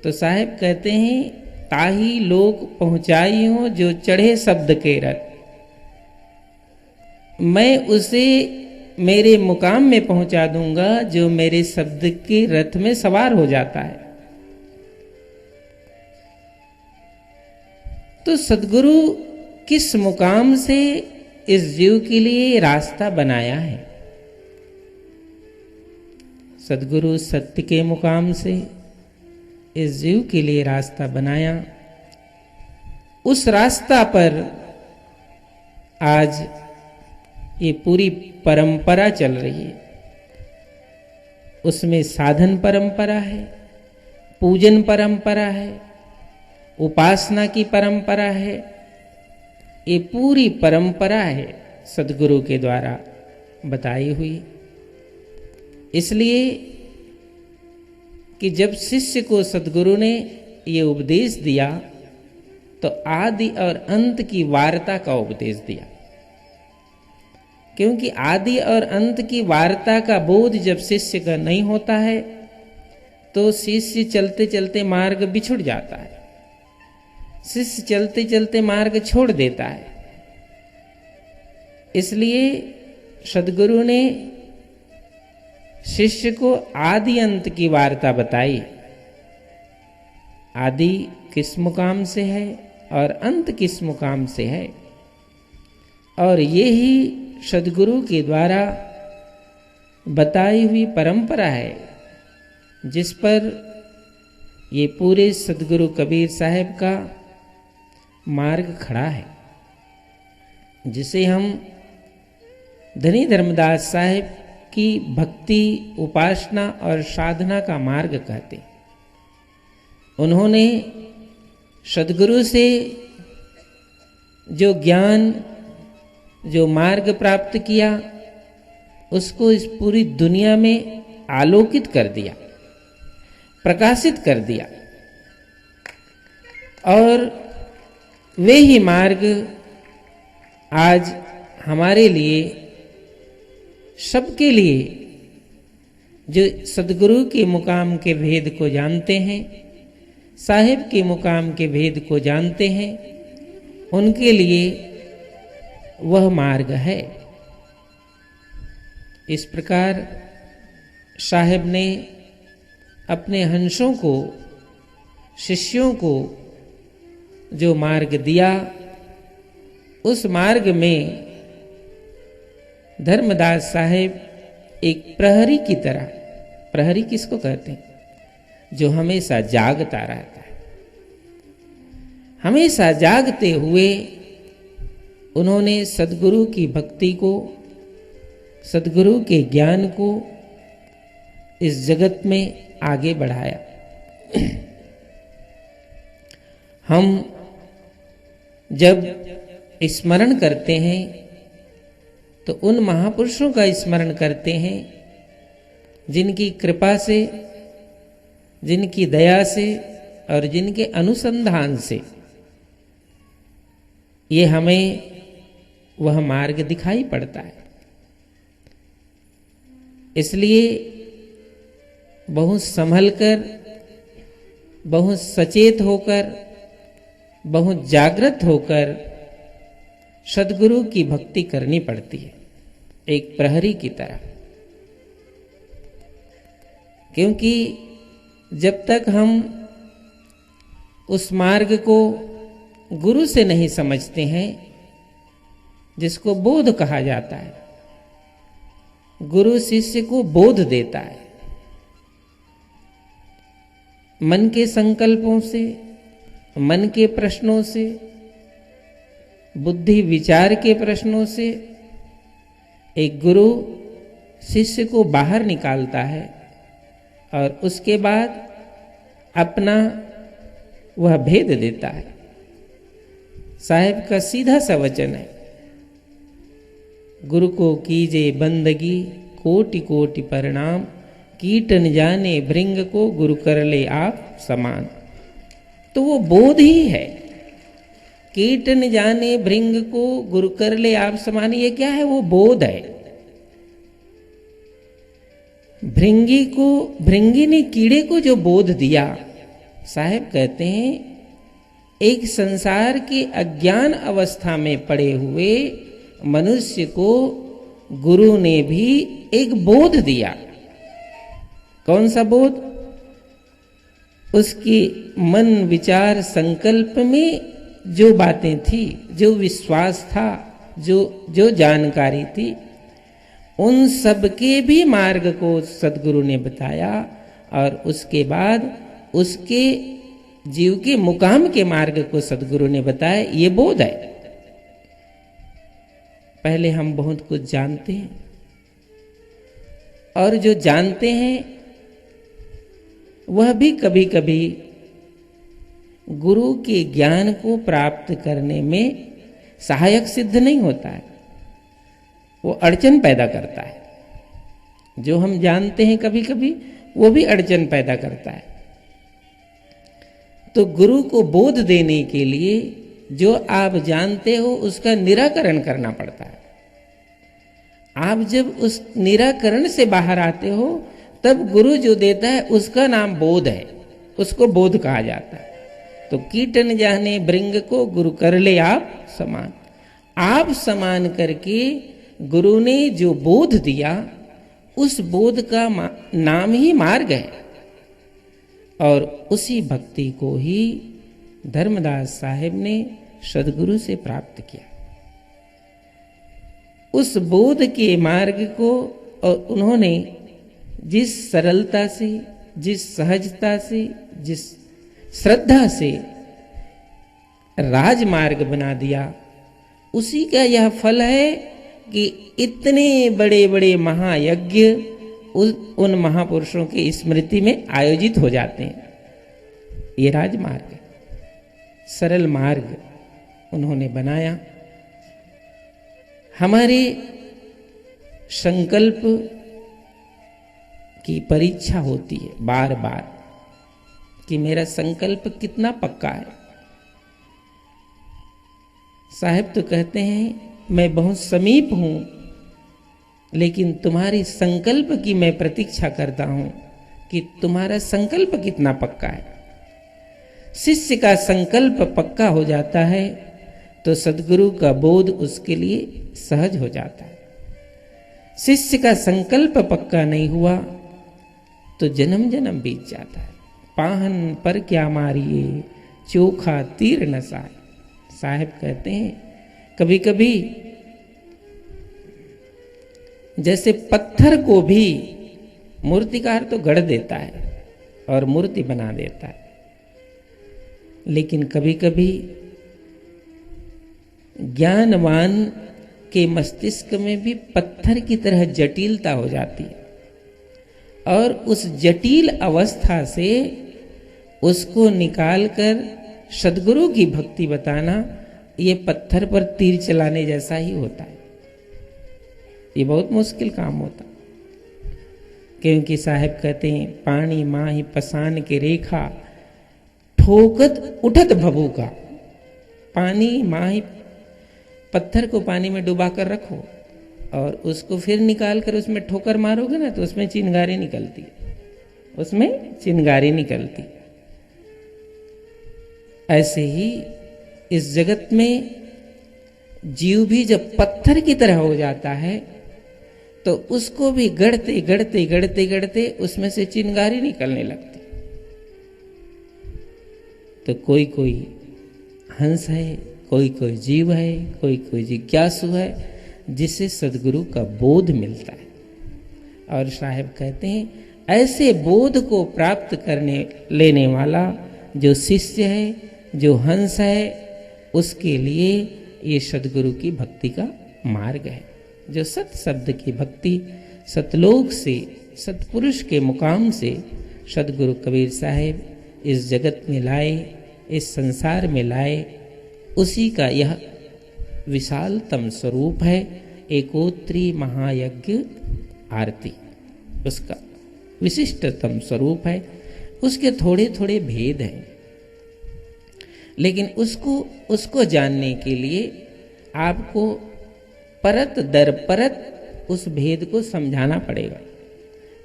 तो साहब कहते हैं, ताही लोक पहुंचाई हो जो चढ़े शब्द के रथ, मैं उसे मेरे मुकाम में पहुंचा दूंगा जो मेरे शब्द के रथ में सवार हो जाता है। तो सद्गुरु किस मुकाम से इस जीव के लिए रास्ता बनाया है? सद्गुरु सत्य के मुकाम से इस जीव के लिए रास्ता बनाया। उस रास्ता पर आज ये पूरी परंपरा चल रही है। उसमें साधन परंपरा है, पूजन परंपरा है, उपासना की परंपरा है। ये पूरी परंपरा है सद्गुरु के द्वारा बताई हुई। इसलिए कि जब शिष्य को सद्गुरु ने ये उपदेश दिया तो आदि और अंत की वार्ता का उपदेश दिया, क्योंकि आदि और अंत की वार्ता का बोध जब शिष्य का नहीं होता है तो शिष्य चलते चलते मार्ग बिछुड़ जाता है, शिष्य चलते चलते मार्ग छोड़ देता है। इसलिए सद्गुरु ने शिष्य को आदि अंत की वार्ता बताई। आदि किस मुकाम से है और अंत किस मुकाम से है, और ये ही सद्गुरु के द्वारा बताई हुई परंपरा है जिस पर ये पूरे सद्गुरु कबीर साहब का मार्ग खड़ा है, जिसे हम धनी धर्मदास साहब की भक्ति, उपासना और साधना का मार्ग कहते। उन्होंने सद्गुरु से जो ज्ञान, जो मार्ग प्राप्त किया, उसको इस पूरी दुनिया में आलोकित कर दिया, प्रकाशित कर दिया। और वे ही मार्ग आज हमारे लिए, सबके लिए, जो सद्गुरु के मुकाम के भेद को जानते हैं, साहिब के मुकाम के भेद को जानते हैं, उनके लिए वह मार्ग है। इस प्रकार साहिब ने अपने हंसों को, शिष्यों को जो मार्ग दिया, उस मार्ग में धर्मदास साहेब एक प्रहरी की तरह, प्रहरी किसको कहते हैं? जो हमेशा जागता रहता है। हमेशा जागते हुए उन्होंने सद्गुरु की भक्ति को, सद्गुरु के ज्ञान को इस जगत में आगे बढ़ाया। हम जब स्मरण करते हैं तो उन महापुरुषों का स्मरण करते हैं जिनकी कृपा से, जिनकी दया से और जिनके अनुसंधान से ये हमें वह मार्ग दिखाई पड़ता है। इसलिए बहुत संभल कर, बहुत सचेत होकर, बहुत जागृत होकर सद्गुरु की भक्ति करनी पड़ती है, एक प्रहरी की तरह। क्योंकि जब तक हम उस मार्ग को गुरु से नहीं समझते हैं, जिसको बोध कहा जाता है, गुरु शिष्य को बोध देता है, मन के संकल्पों से, मन के प्रश्नों से, बुद्धि विचार के प्रश्नों से एक गुरु शिष्य को बाहर निकालता है और उसके बाद अपना वह भेद देता है। साहिब का सीधा सा वचन है, गुरु को कीजे बंदगी कोटि कोटि परिणाम, कीट न जाने भृंग को गुरु कर ले आप समान। तो वो बोध ही है। कीट न जाने भृंग को गुरु कर ले आप समान, ये क्या है? वो बोध है। भृंगी को, भृंगी ने कीड़े को जो बोध दिया, साहब कहते हैं एक संसार के अज्ञान अवस्था में पड़े हुए मनुष्य को गुरु ने भी एक बोध दिया। कौन सा बोध? उसके मन विचार संकल्प में जो बातें थी, जो विश्वास था, जो जानकारी थी, उन सब के भी मार्ग को सदगुरु ने बताया और उसके बाद उसके जीव के मुकाम के मार्ग को सदगुरु ने बताया। ये बोध है। पहले हम बहुत कुछ जानते हैं और जो जानते हैं वह भी कभी कभी गुरु के ज्ञान को प्राप्त करने में सहायक सिद्ध नहीं होता है, वो अड़चन पैदा करता है। जो हम जानते हैं कभी कभी वो भी अड़चन पैदा करता है। तो गुरु को बोध देने के लिए जो आप जानते हो उसका निराकरण करना पड़ता है। आप जब उस निराकरण से बाहर आते हो तब गुरु जो देता है उसका नाम बोध है, उसको बोध कहा जाता है। तो कीटन जाने भृंग को गुरु कर ले आप समान। आप समान करके गुरु ने जो बोध दिया उस बोध का नाम ही मार्ग है और उसी भक्ति को ही धर्मदास साहेब ने सदगुरु से प्राप्त किया। उस बोध के मार्ग को और उन्होंने जिस सरलता से, जिस सहजता से, जिस श्रद्धा से राजमार्ग बना दिया, उसी का यह फल है कि इतने बड़े बड़े महायज्ञ उन महापुरुषों की स्मृति में आयोजित हो जाते हैं। ये राजमार्ग, सरल मार्ग उन्होंने बनाया। हमारे संकल्प की परीक्षा होती है बार बार कि मेरा संकल्प कितना पक्का है। साहब तो कहते हैं मैं बहुत समीप हूं, लेकिन तुम्हारी संकल्प की मैं प्रतीक्षा करता हूं कि तुम्हारा संकल्प कितना पक्का है। शिष्य का संकल्प पक्का हो जाता है तो सद्गुरु का बोध उसके लिए सहज हो जाता है। शिष्य का संकल्प पक्का नहीं हुआ तो जन्म जन्म बीत जाता है। पाहन पर क्या मारिए, चोखा तीर न साए। साहब कहते हैं कभी कभी जैसे पत्थर को भी मूर्तिकार तो गढ़ देता है और मूर्ति बना देता है, लेकिन कभी कभी ज्ञानवान के मस्तिष्क में भी पत्थर की तरह जटिलता हो जाती है और उस जटिल अवस्था से उसको निकालकर सद्गुरु की भक्ति बताना ये पत्थर पर तीर चलाने जैसा ही होता है। ये बहुत मुश्किल काम होता, क्योंकि साहब कहते हैं पानी माही पसान के रेखा ठोकत उठत भभू का। पानी माही, पत्थर को पानी में डुबा कर रखो और उसको फिर निकाल कर उसमें ठोकर मारोगे ना तो उसमें चिंगारी निकलती, उसमें चिंगारी निकलती। ऐसे ही इस जगत में जीव भी जब पत्थर की तरह हो जाता है तो उसको भी गढ़ते गढ़ते गढ़ते गढ़ते उसमें से चिंगारी निकलने लगती। तो कोई कोई हंस है, कोई कोई जीव है, कोई कोई जिज्ञासु है जिसे सद्गुरु का बोध मिलता है। और साहब कहते हैं ऐसे बोध को प्राप्त करने लेने वाला जो शिष्य है, जो हंस है, उसके लिए ये सद्गुरु की भक्ति का मार्ग है। जो सत शब्द की भक्ति सतलोक से, सतपुरुष के मुकाम से सद्गुरु कबीर साहेब इस जगत में लाए, इस संसार में लाए, उसी का यह विशालतम स्वरूप है। एकोत्री महायज्ञ आरती उसका विशिष्टतम स्वरूप है। उसके थोड़े थोड़े भेद हैं, लेकिन उसको जानने के लिए आपको परत दर परत उस भेद को समझाना पड़ेगा।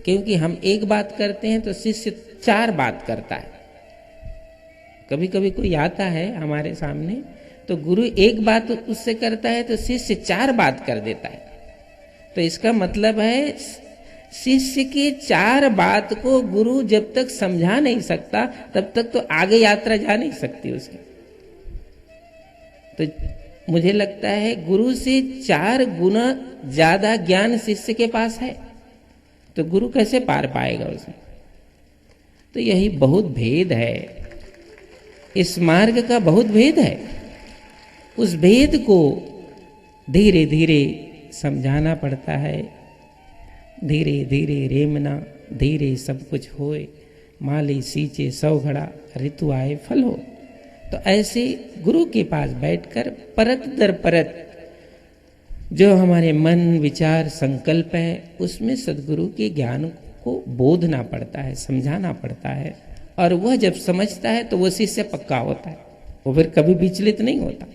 क्योंकि हम एक बात करते हैं तो शिष्य चार बात करता है। कभी कभी कोई आता है हमारे सामने तो गुरु एक बात उससे करता है तो शिष्य 4 बात कर देता है। तो इसका मतलब है शिष्य की 4 बात को गुरु जब तक समझा नहीं सकता तब तक तो आगे यात्रा जा नहीं सकती उसकी। तो मुझे लगता है गुरु से 4 गुना ज्यादा ज्ञान शिष्य के पास है, तो गुरु कैसे पार पाएगा उसमें। तो यही बहुत भेद है, इस मार्ग का बहुत भेद है। उस भेद को धीरे धीरे समझाना पड़ता है। धीरे धीरे रेमना धीरे सब कुछ होए, माली सींचे 100 घड़ा ऋतु आए फल हो। तो ऐसे गुरु के पास बैठकर परत दर परत जो हमारे मन विचार संकल्प है उसमें सद्गुरु के ज्ञान को बोधना पड़ता है, समझाना पड़ता है। और वह जब समझता है तो वो शिष्य पक्का होता है, वो फिर कभी विचलित नहीं होता।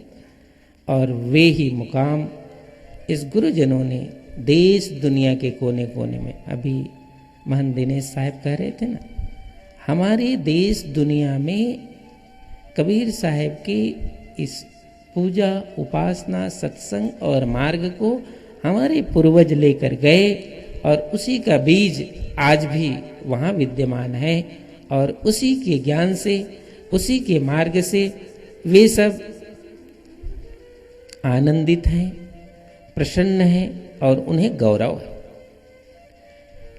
और वे ही मुकाम इस गुरुजनों ने देश दुनिया के कोने कोने में, अभी महंत दिनेश साहब कह रहे थे ना, हमारे देश दुनिया में कबीर साहब की इस पूजा उपासना सत्संग और मार्ग को हमारे पूर्वज लेकर गए और उसी का बीज आज भी वहाँ विद्यमान है। और उसी के ज्ञान से, उसी के मार्ग से वे सब आनंदित हैं, प्रसन्न हैं और उन्हें गौरव है।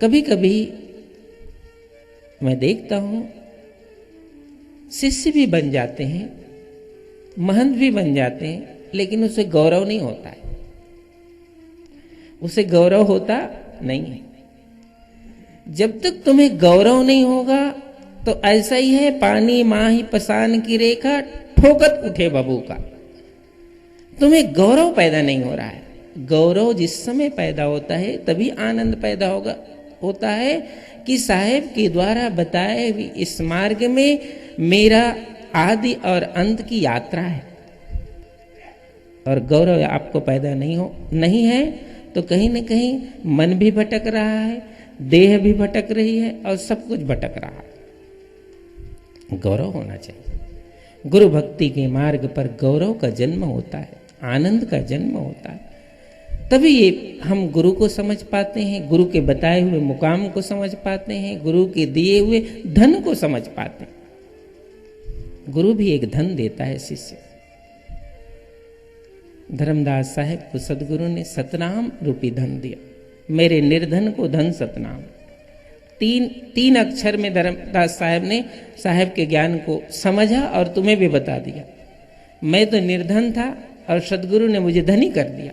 कभी कभी मैं देखता हूँ शिष्य भी बन जाते हैं, महंत भी बन जाते हैं, लेकिन उसे गौरव नहीं होता है, उसे गौरव होता नहीं है। जब तक तुम्हें गौरव नहीं होगा तो ऐसा ही है, पानी माही पसान की रेखा ठोकत उठे बबू का। तुम्हें गौरव पैदा नहीं हो रहा है। गौरव जिस समय पैदा होता है तभी आनंद पैदा होता है कि साहेब के द्वारा बताए हुए इस मार्ग में मेरा आदि और अंत की यात्रा है। और गौरव आपको पैदा नहीं है तो कहीं न कहीं मन भी भटक रहा है, देह भी भटक रही है और सब कुछ भटक रहा है। गौरव होना चाहिए। गुरु भक्ति के मार्ग पर गौरव का जन्म होता है, आनंद का जन्म होता है। तभी ये हम गुरु को समझ पाते हैं, गुरु के बताए हुए मुकाम को समझ पाते हैं, गुरु के दिए हुए धन को समझ पाते हैं। गुरु भी एक धन देता है शिष्य। धर्मदास साहब को सदगुरु ने सतनाम रूपी धन दिया। मेरे निर्धन को धन सतनाम। तीन अक्षर में धर्मदास साहब ने साहब के ज्ञान को समझा और तुम्हें भी बता दिया। मैं तो निर्धन था और सदगुरु ने मुझे धनी कर दिया।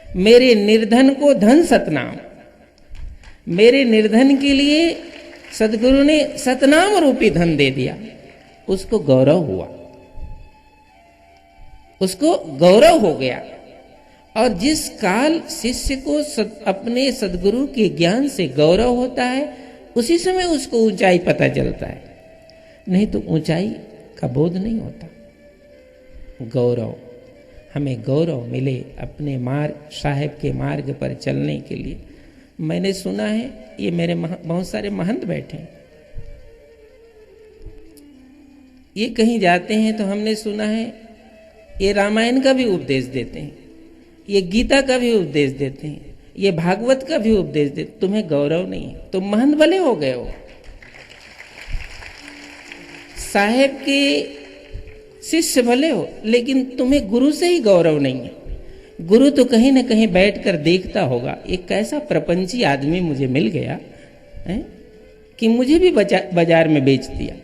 मेरे निर्धन को धन सतनाम। मेरे निर्धन के लिए सदगुरु ने सतनाम रूपी धन दे दिया। उसको गौरव हुआ, उसको गौरव हो गया। और जिस काल शिष्य को अपने सदगुरु के ज्ञान से गौरव होता है उसी समय उसको ऊंचाई पता चलता है, नहीं तो ऊंचाई का बोध नहीं होता। गौरव, हमें गौरव मिले अपने मार्ग, साहेब के मार्ग पर चलने के लिए। मैंने सुना है, ये मेरे बहुत सारे महंत बैठे हैं, ये कहीं जाते हैं तो हमने सुना है ये रामायण का भी उपदेश देते हैं, ये गीता का भी उपदेश देते हैं, ये भागवत का भी उपदेश देते। तुम्हें गौरव नहीं है, तुम महंत भले हो गए हो, साहेब के शिष्य भले हो, लेकिन तुम्हें गुरु से ही गौरव नहीं है। गुरु तो कहीं ना कहीं बैठकर देखता होगा एक कैसा प्रपंची आदमी मुझे मिल गया है कि मुझे भी बाजार में बेच दिया।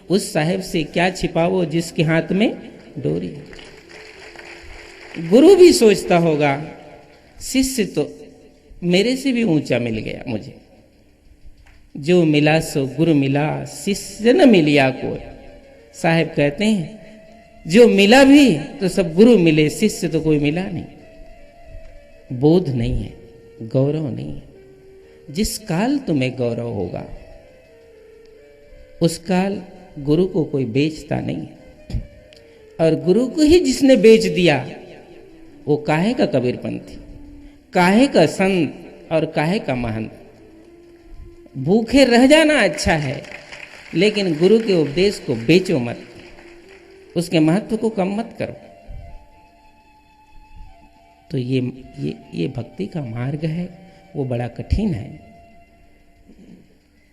उस साहेब से क्या छिपाओ जिसके हाथ में डोरी है। गुरु भी सोचता होगा शिष्य तो मेरे से भी ऊंचा मिल गया मुझे। जो मिला सो गुरु मिला, शिष्य न मिलिया कोई। साहेब कहते हैं जो मिला भी तो सब गुरु मिले, शिष्य तो कोई मिला नहीं। बोध नहीं है, गौरव नहीं है। जिस काल तुम्हें गौरव होगा उस काल गुरु को कोई बेचता नहीं है। और गुरु को ही जिसने बेच दिया वो काहे का कबीरपंथी, काहे का संत और काहे का महंत। भूखे रह जाना अच्छा है, लेकिन गुरु के उपदेश को बेचो मत। उसके महत्व को कम मत करो। तो ये भक्ति का मार्ग है, वो बड़ा कठिन है।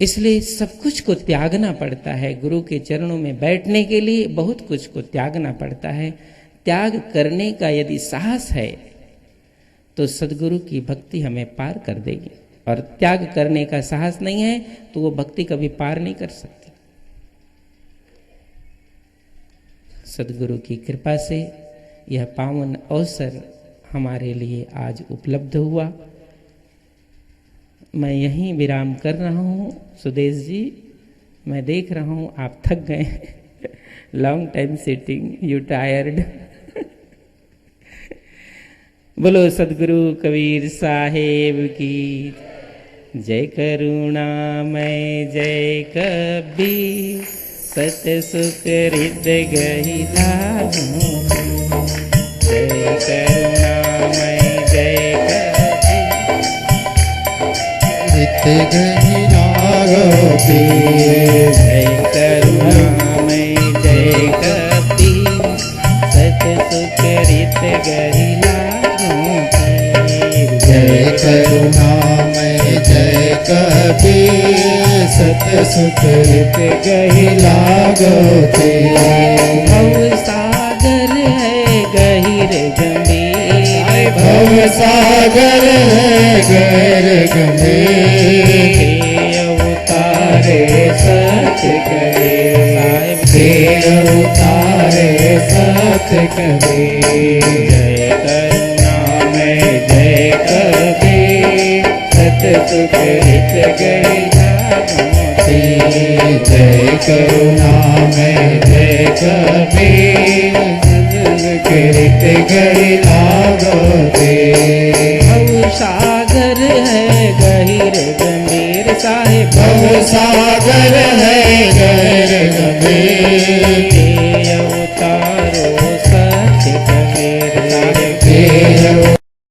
इसलिए सब कुछ को त्यागना पड़ता है। गुरु के चरणों में बैठने के लिए बहुत कुछ को त्यागना पड़ता है। त्याग करने का यदि साहस है तो सद्गुरु की भक्ति हमें पार कर देगी, और त्याग करने का साहस नहीं है तो वो भक्ति कभी पार नहीं कर सकती। सद्गुरु की कृपा से यह पावन अवसर हमारे लिए आज उपलब्ध हुआ। मैं यहीं विराम कर रहा हूँ। सुदेश जी, मैं देख रहा हूँ आप थक गए। Long time sitting, you tired. बोलो सदगुरु कबीर साहेब की जय। करुणामय जय कबीर, सत सुख हृदय गहि लागो। जय करुणामय जय हृदय गहि लागो। जय करुणामय जय कबीर, सत सुख हृदय गहि लागो। जय करुणामय जय कबीर, सत सुख हृदय गहि लागो। भव सागर है गहिर गंभीर, भव सागर है गहिर गंभीर। अवतारे सच कबीर, हे अवतारे सच कबीर। जय करुणामय जय कबीर, सत सुख हृदय गहि लागो। जय करुणामय जय कबीर, हृदय गहि लागो। भव सागर है गहिर गंभीर साहिब, भव सागर है गहिर